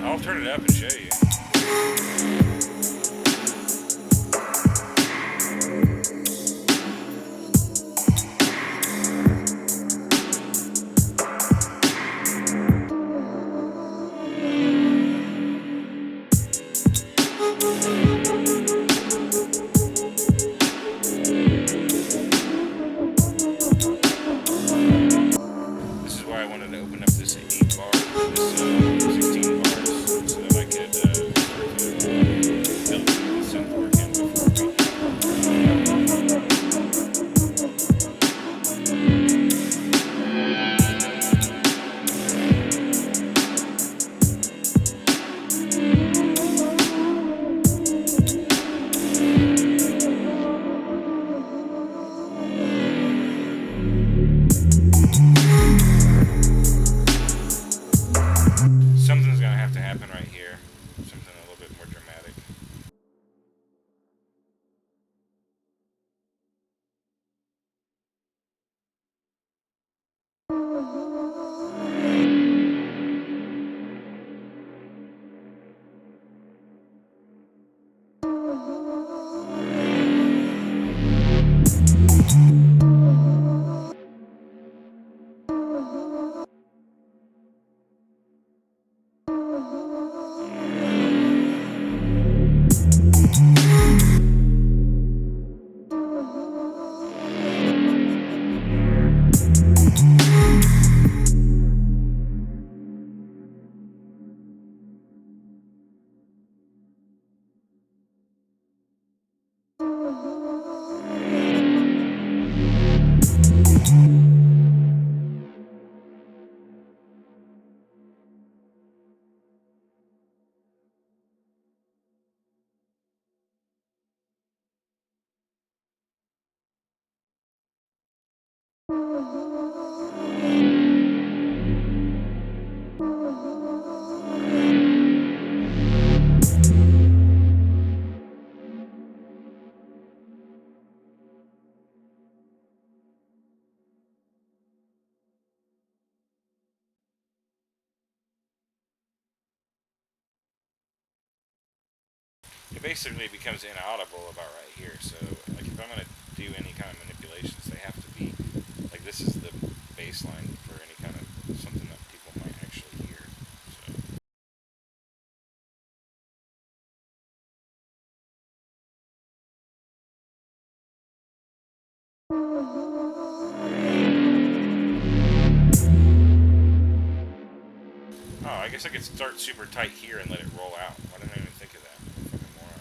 I'll turn it up and show you. Something's gonna have to happen right here. Something a little bit more dramatic. it basically becomes inaudible about right here. So like if I'm gonna do any kind of manipulations, they have to be like this is the baseline for any kind of something that people might actually hear. So oh, I guess I could start super tight here and let it roll out. Why didn't I even think of that? Fucking moron.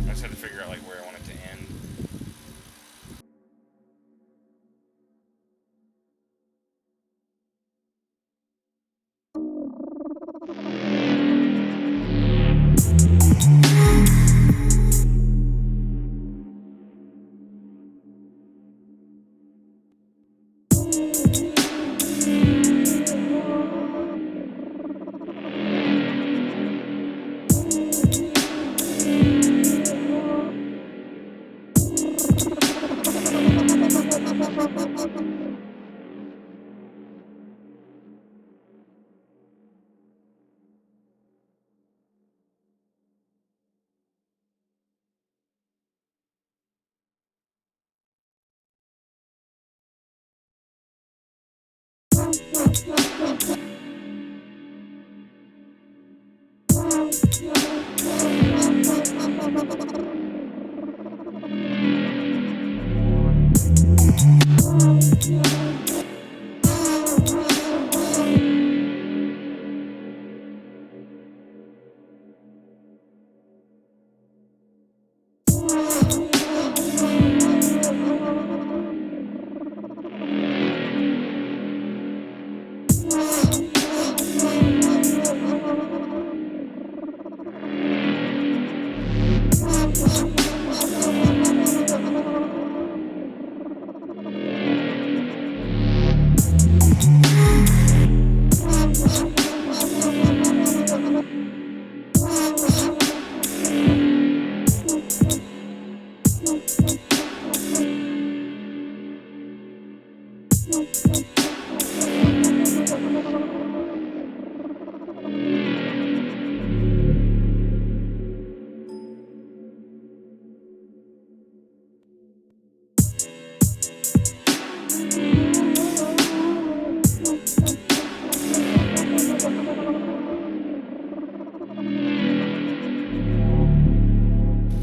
I just had to figure out like where I want it to end.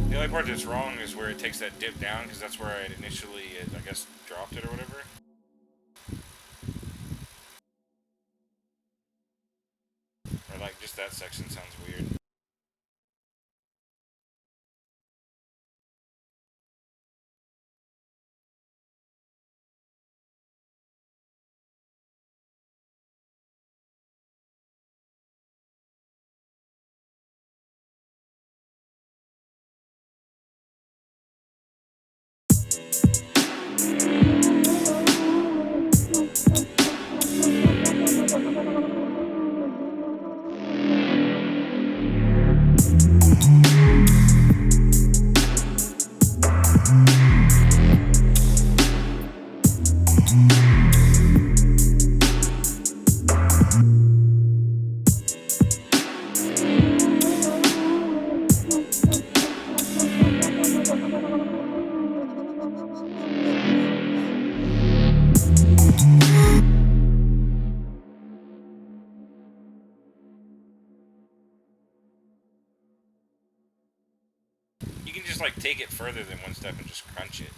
The only part that's wrong is where it takes that dip down because that's where I initially, I guess, dropped it or whatever. Or like just that section sounds weird. You can just like take it further than one step and just crunch it.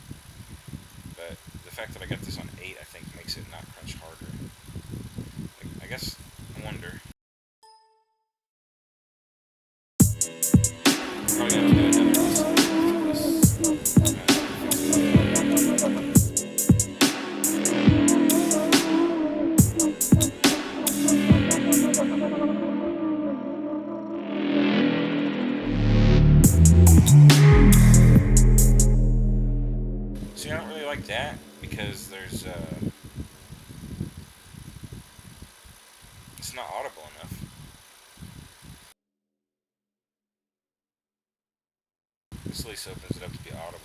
But the fact that I got this on 8, I think, makes it not crunch harder. Like, I guess, I wonder. Probably gonna have to do another episode for this. there's it's not audible enough. This at least opens it up to be audible.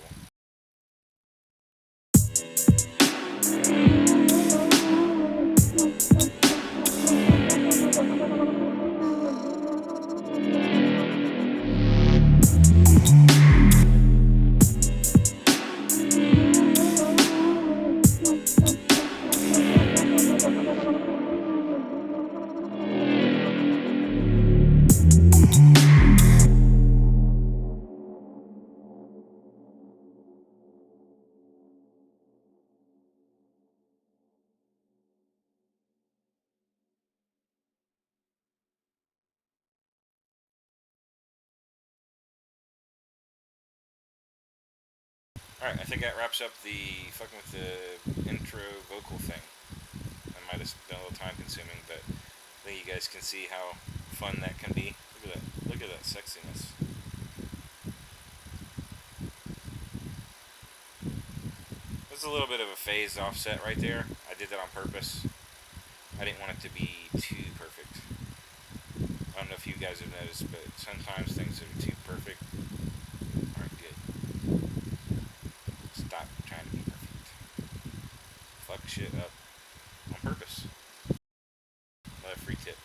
Alright, I think that wraps up the fucking with the intro vocal thing. That might have been a little time consuming, but I think you guys can see how fun that can be. Look at that. Look at that sexiness. There's a little bit of a phase offset right there. I did that on purpose. I didn't want it to be too perfect. I don't know if you guys have noticed, but sometimes things that are too perfect aren't good. Stop trying to be perfect. Fuck shit up on purpose. Another free tip.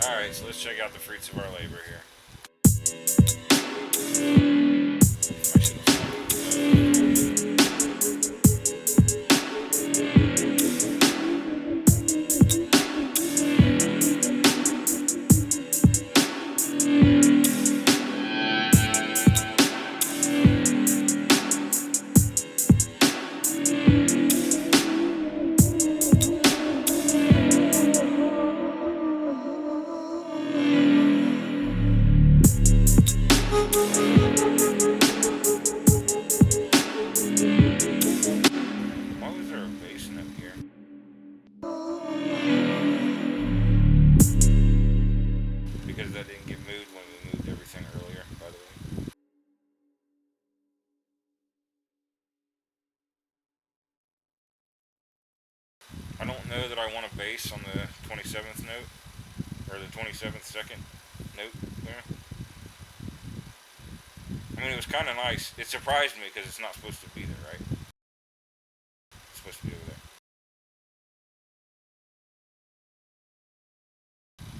Alright, so let's check out the fruits of our labor here. I should Why was there a bass note here? Because that didn't get moved when we moved everything earlier, by the way. I don't know that I want a bass on the 27th note, or the 27th second note there. I mean, it was kind of nice. It surprised me because it's not supposed to be there, right? It's supposed to be over there.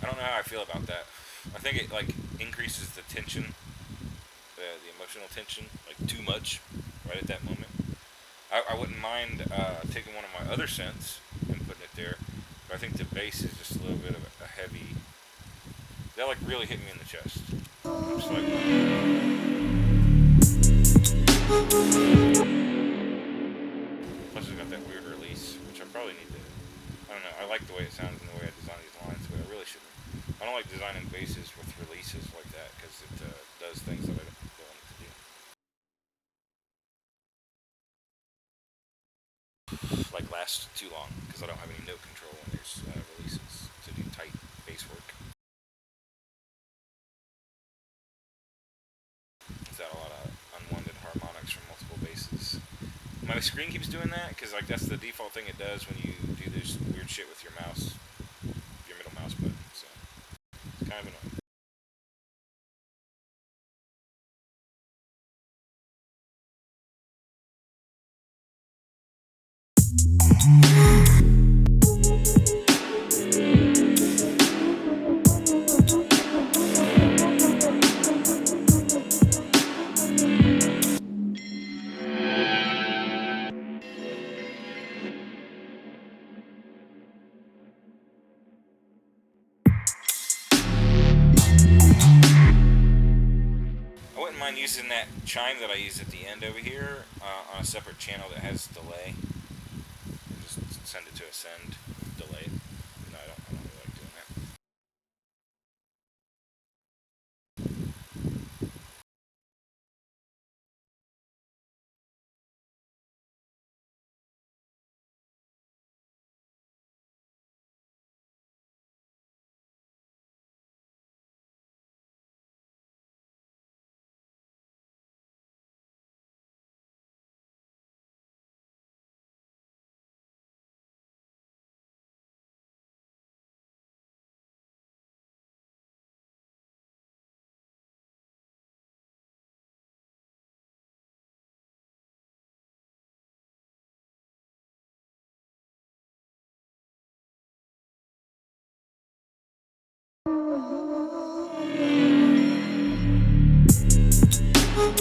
I don't know how I feel about that. I think it, like, increases the tension, the emotional tension, like, too much, right at that moment. I wouldn't mind taking one of my other synths and putting it there, but I think the bass is just a little bit of a heavy. That like really hit me in the chest. I'm just like, plus it's got that weird release, which I probably need to. I don't know. I like the way it sounds and the way I design these lines, but I really shouldn't. I don't like designing basses with releases like that because it does things that I don't want it to do. Like last too long because I don't have any note control when there's releases to do tight bass work. Without a lot of unwanted harmonics from multiple basses. My screen keeps doing that because like that's the default thing it does when you do this weird shit with your mouse, your middle mouse button. So it's kind of annoying. I wouldn't mind using that chime that I use at the end over here on a separate channel that has delay. Just send it to a send with delay. No, I don't really like doing that. I'm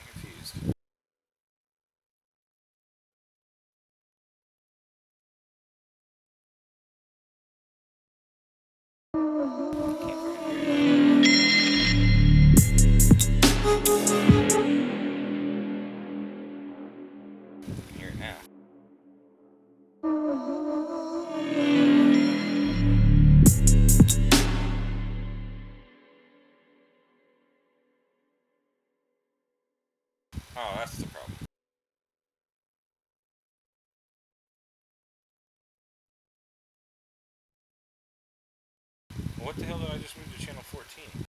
confused. Can't fucking hear it now. Oh, that's the problem. What the hell did I just move to channel 14?